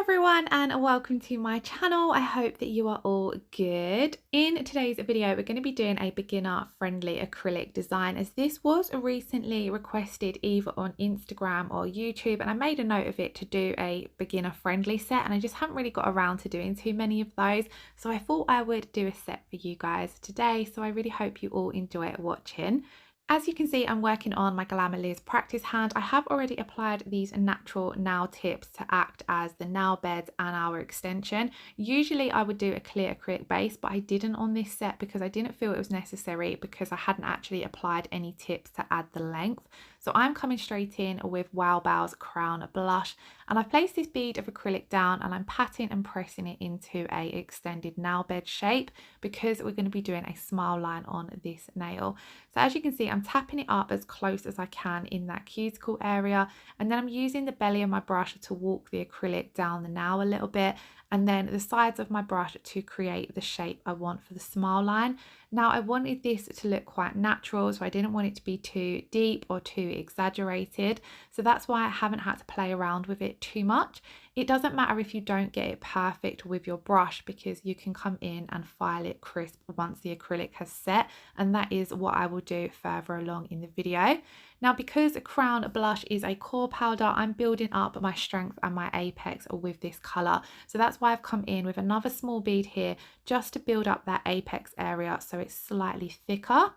Everyone and welcome to my channel. I hope that you are all good. In today's video we're going to be doing a beginner friendly acrylic design, as this was recently requested either on Instagram or YouTube, and I made a note of it to do a beginner friendly set, and I just haven't really got around to doing too many of those, so I thought I would do a set for you guys today. So I really hope you all enjoy watching. As you can see, I'm working on my Glamerliz practice hand. I have already applied these natural nail tips to act as the nail beds and our extension. Usually I would do a clear acrylic base, but I didn't on this set because I didn't feel it was necessary, because I hadn't actually applied any tips to add the length. So I'm coming straight in with Wowbao's Crown Blush, and I've placed this bead of acrylic down and I'm patting and pressing it into a extended nail bed shape, because we're going to be doing a smile line on this nail. So as you can see, I'm tapping it up as close as I can in that cuticle area, and then I'm using the belly of my brush to walk the acrylic down the nail a little bit, and then the sides of my brush to create the shape I want for the smile line. Now I wanted this to look quite natural, so I didn't want it to be too deep or too exaggerated, so that's why I haven't had to play around with it too much. It doesn't matter if you don't get it perfect with your brush, because you can come in and file it crisp once the acrylic has set, and that is what I will do further along in the video. Now, because Crown Blush is a core powder, I'm building up my strength and my apex with this colour, so that's why I've come in with another small bead here just to build up that apex area so it's slightly thicker.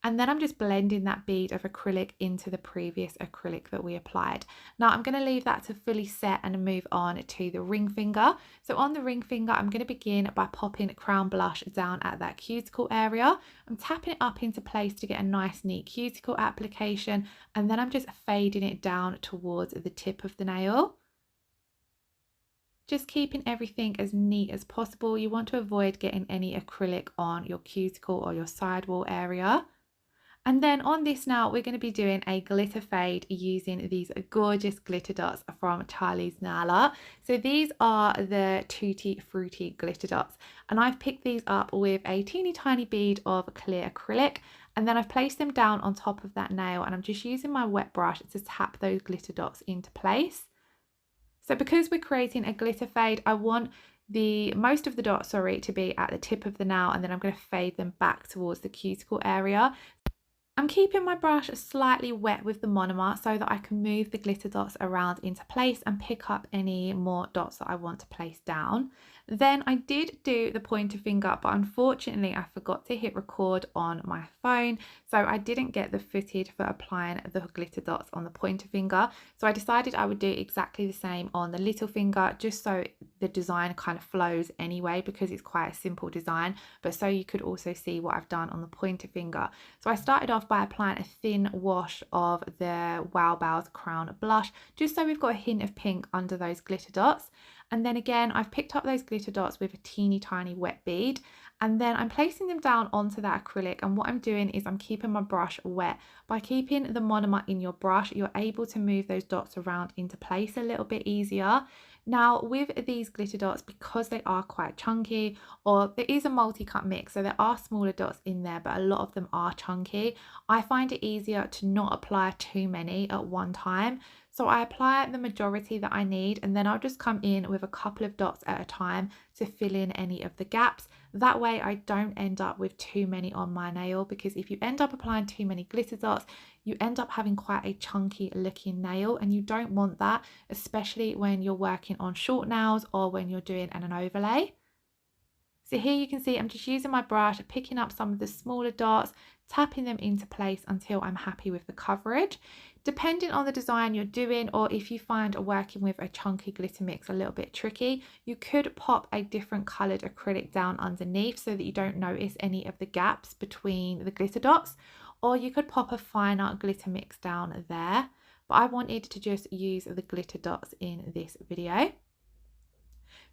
And then I'm just blending that bead of acrylic into the previous acrylic that we applied. Now I'm going to leave that to fully set and move on to the ring finger. So on the ring finger, I'm going to begin by popping Crown Blush down at that cuticle area. I'm tapping it up into place to get a nice neat cuticle application, and then I'm just fading it down towards the tip of the nail. Just keeping everything as neat as possible. You want to avoid getting any acrylic on your cuticle or your sidewall area. And then on this now, we're going to be doing a glitter fade using these gorgeous glitter dots from Charlie's Nail Art. So these are the Tutti Fruity glitter dots, and I've picked these up with a teeny tiny bead of clear acrylic, and then I've placed them down on top of that nail, and I'm just using my wet brush to tap those glitter dots into place. So because we're creating a glitter fade, I want most of the dots, to be at the tip of the nail, and then I'm going to fade them back towards the cuticle area. I'm keeping my brush slightly wet with the monomer so that I can move the glitter dots around into place and pick up any more dots that I want to place down. Then I did do the pointer finger, but unfortunately I forgot to hit record on my phone, so I didn't get the footage for applying the glitter dots on the pointer finger. So I decided I would do exactly the same on the little finger, just so the design kind of flows anyway, because it's quite a simple design, but so you could also see what I've done on the pointer finger. So I started off by applying a thin wash of the Wowbao's Crown Blush, just so we've got a hint of pink under those glitter dots. And then again, I've picked up those glitter dots with a teeny tiny wet bead, and then I'm placing them down onto that acrylic. And what I'm doing is I'm keeping my brush wet. By keeping the monomer in your brush, you're able to move those dots around into place a little bit easier. Now with these glitter dots, because they are quite chunky, or there is a multi-cut mix, so there are smaller dots in there, but a lot of them are chunky, I find it easier to not apply too many at one time. So I apply the majority that I need, and then I'll just come in with a couple of dots at a time to fill in any of the gaps. That way I don't end up with too many on my nail, because if you end up applying too many glitter dots, you end up having quite a chunky looking nail, and you don't want that, especially when you're working on short nails or when you're doing an overlay. So here you can see I'm just using my brush, picking up some of the smaller dots, tapping them into place until I'm happy with the coverage. Depending on the design you're doing, or if you find working with a chunky glitter mix a little bit tricky, you could pop a different coloured acrylic down underneath so that you don't notice any of the gaps between the glitter dots, or you could pop a finer glitter mix down there. But I wanted to just use the glitter dots in this video.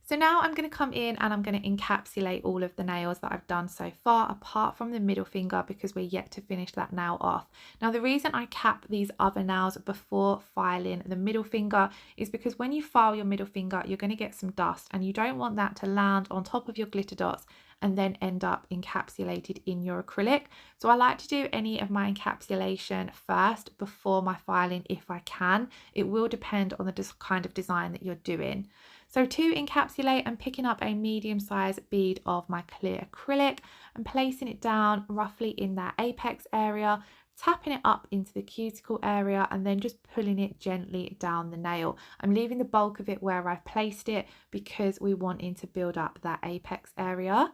So now I'm going to come in and I'm going to encapsulate all of the nails that I've done so far, apart from the middle finger, because we're yet to finish that nail off. Now the reason I cap these other nails before filing the middle finger is because when you file your middle finger, you're going to get some dust, and you don't want that to land on top of your glitter dots and then end up encapsulated in your acrylic. So I like to do any of my encapsulation first before my filing if I can. It will depend on the kind of design that you're doing. So to encapsulate, I'm picking up a medium-sized bead of my clear acrylic and placing it down roughly in that apex area, tapping it up into the cuticle area and then just pulling it gently down the nail. I'm leaving the bulk of it where I've placed it because we want it to build up that apex area.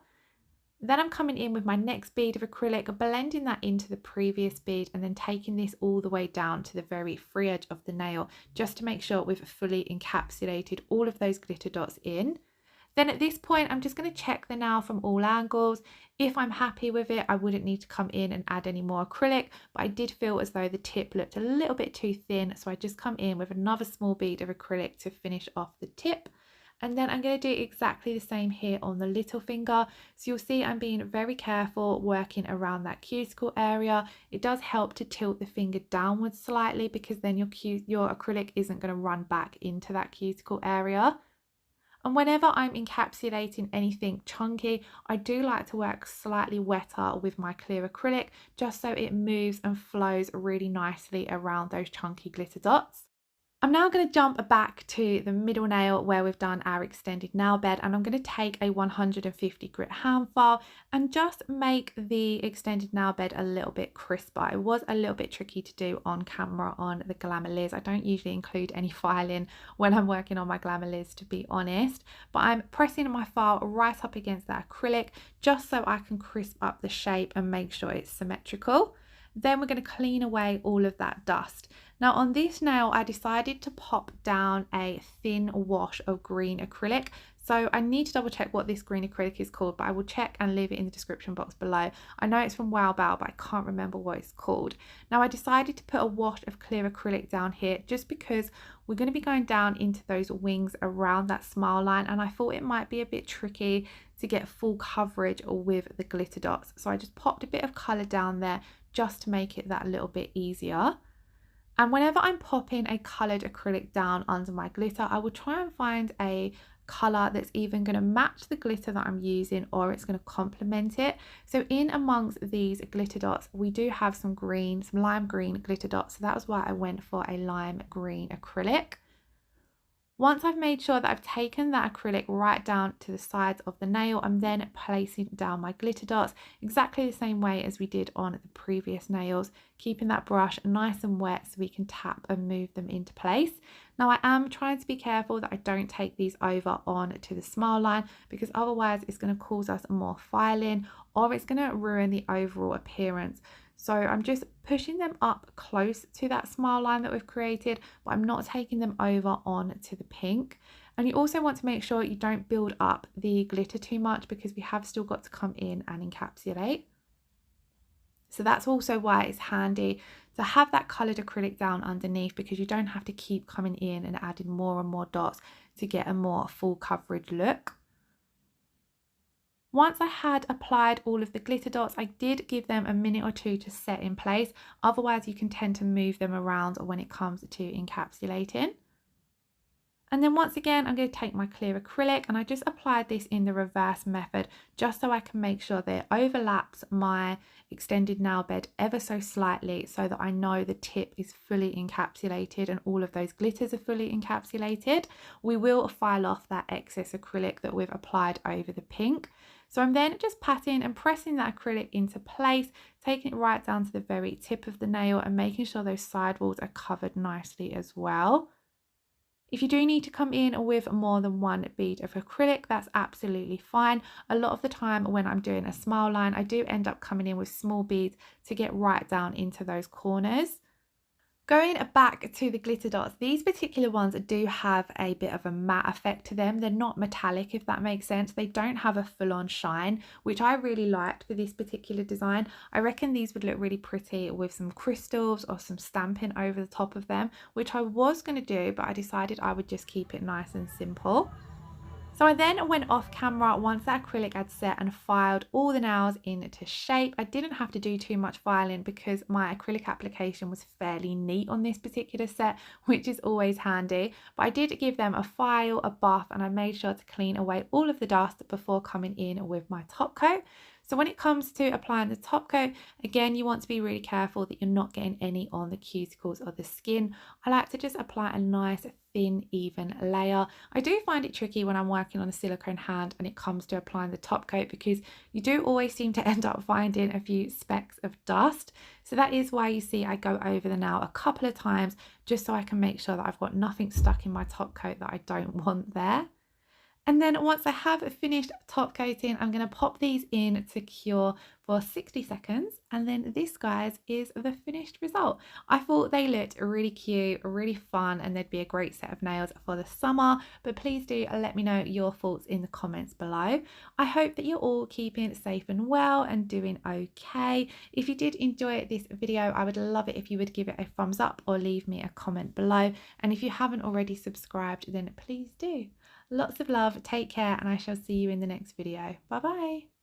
Then I'm coming in with my next bead of acrylic, blending that into the previous bead and then taking this all the way down to the very free edge of the nail just to make sure we've fully encapsulated all of those glitter dots in. Then at this point, I'm just going to check the nail from all angles. If I'm happy with it, I wouldn't need to come in and add any more acrylic, but I did feel as though the tip looked a little bit too thin, so I just come in with another small bead of acrylic to finish off the tip. And then I'm going to do exactly the same here on the little finger. So you'll see I'm being very careful working around that cuticle area. It does help to tilt the finger downwards slightly because then your acrylic isn't going to run back into that cuticle area. And whenever I'm encapsulating anything chunky, I do like to work slightly wetter with my clear acrylic just so it moves and flows really nicely around those chunky glitter dots. I'm now going to jump back to the middle nail where we've done our extended nail bed, and I'm going to take a 150 grit hand file and just make the extended nail bed a little bit crisper. It was a little bit tricky to do on camera on the Glamerliz. I don't usually include any filing when I'm working on my Glamerliz, to be honest, but I'm pressing my file right up against that acrylic just so I can crisp up the shape and make sure it's symmetrical. Then we're going to clean away all of that dust. Now on this nail, I decided to pop down a thin wash of green acrylic. So I need to double check what this green acrylic is called, but I will check and leave it in the description box below. I know it's from Wowbao, but I can't remember what it's called. Now I decided to put a wash of clear acrylic down here just because we're going to be going down into those wings around that smile line, and I thought it might be a bit tricky to get full coverage with the glitter dots. So I just popped a bit of colour down there just to make it that little bit easier. And whenever I'm popping a coloured acrylic down under my glitter, I will try and find a colour that's even going to match the glitter that I'm using, or it's going to complement it. So in amongst these glitter dots, we do have some green, some lime green glitter dots. So that was why I went for a lime green acrylic. Once I've made sure that I've taken that acrylic right down to the sides of the nail, I'm then placing down my glitter dots exactly the same way as we did on the previous nails, keeping that brush nice and wet so we can tap and move them into place. Now I am trying to be careful that I don't take these over on to the smile line, because otherwise it's going to cause us more filing or it's going to ruin the overall appearance. So I'm just pushing them up close to that smile line that we've created, but I'm not taking them over on to the pink. And you also want to make sure you don't build up the glitter too much, because we have still got to come in and encapsulate. So that's also why it's handy to have that coloured acrylic down underneath, because you don't have to keep coming in and adding more and more dots to get a more full coverage look. Once I had applied all of the glitter dots, I did give them a minute or two to set in place. Otherwise, you can tend to move them around when it comes to encapsulating. And then once again, I'm going to take my clear acrylic and I just applied this in the reverse method just so I can make sure that it overlaps my extended nail bed ever so slightly, so that I know the tip is fully encapsulated and all of those glitters are fully encapsulated. We will file off that excess acrylic that we've applied over the pink. So I'm then just patting and pressing that acrylic into place, taking it right down to the very tip of the nail and making sure those side walls are covered nicely as well. If you do need to come in with more than one bead of acrylic, that's absolutely fine. A lot of the time when I'm doing a smile line, I do end up coming in with small beads to get right down into those corners. Going back to the glitter dots, these particular ones do have a bit of a matte effect to them. They're not metallic, if that makes sense. They don't have a full-on shine, which I really liked for this particular design. I reckon these would look really pretty with some crystals or some stamping over the top of them, which I was going to do, but I decided I would just keep it nice and simple. So I then went off camera once the acrylic had set and filed all the nails into shape. I didn't have to do too much filing because my acrylic application was fairly neat on this particular set, which is always handy. But I did give them a file, a buff, and I made sure to clean away all of the dust before coming in with my top coat. So when it comes to applying the top coat, again, you want to be really careful that you're not getting any on the cuticles or the skin. I like to just apply a nice thin, even layer. I do find it tricky when I'm working on a silicone hand and it comes to applying the top coat because you do always seem to end up finding a few specks of dust. So that is why you see I go over the nail a couple of times just so I can make sure that I've got nothing stuck in my top coat that I don't want there. And then once I have finished top coating, I'm going to pop these in to cure for 60 seconds. And then this, guys, is the finished result. I thought they looked really cute, really fun, and they'd be a great set of nails for the summer. But please do let me know your thoughts in the comments below. I hope that you're all keeping safe and well and doing okay. If you did enjoy this video, I would love it if you would give it a thumbs up or leave me a comment below. And if you haven't already subscribed, then please do. Lots of love, take care, and I shall see you in the next video. Bye bye.